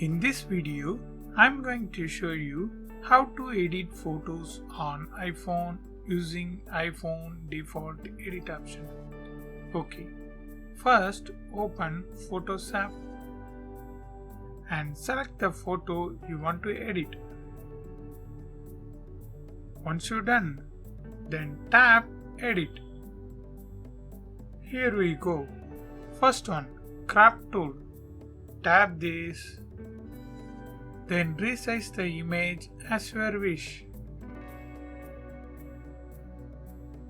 In this video, I'm going to show you how to edit photos on iPhone using iPhone default edit option. Okay, first open Photos app and select the photo you want to edit. Once you're done, then tap Edit. Here we go. First one, Crop tool. Tap this. Then resize the image as your wish.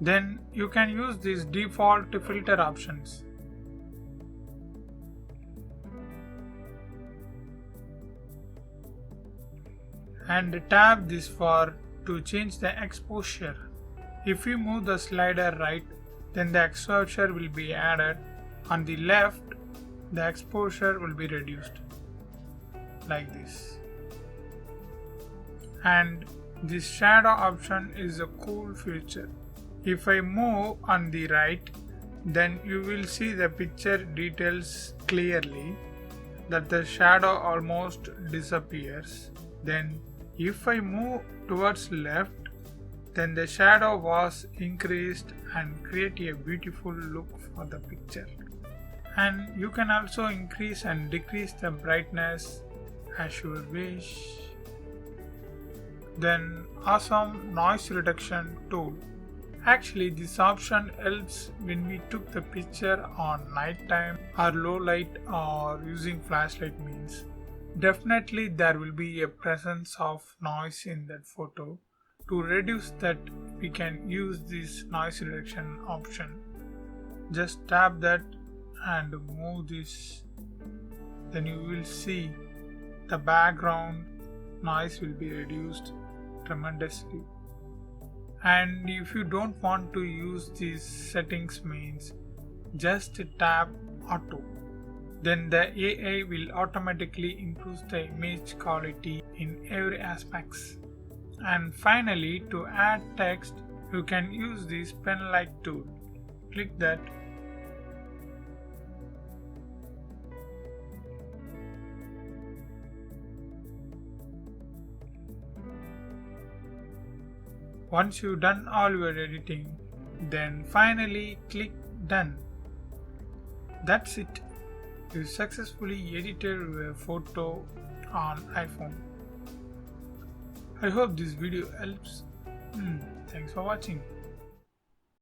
Then you can use these default filter options. And tap this for to change the exposure. If you move the slider right, then the exposure will be added. On the left, the exposure will be reduced like this. And this shadow option is a cool feature. If I move on the right, then you will see the picture details clearly, that the shadow almost disappears. Then if I move towards left, then the shadow was increased and create a beautiful look for the picture. And you can also increase and decrease the brightness as you wish. Then awesome noise reduction tool. Actually, this option helps when we took the picture on night time or low light or using flashlight means. Definitely there will be a presence of noise in that photo. To reduce that, we can use this noise reduction option. Just tap that and move this. Then you will see the background noise will be reduced tremendously. And if you don't want to use these settings means, just tap auto. Then the AI will automatically improve the image quality in every aspects. And finally, to add text, you can use this pen-like tool. Click that. Once you've done all your editing, then finally click Done. That's it. You successfully edited your photo on iPhone. I hope this video helps. Thanks for watching.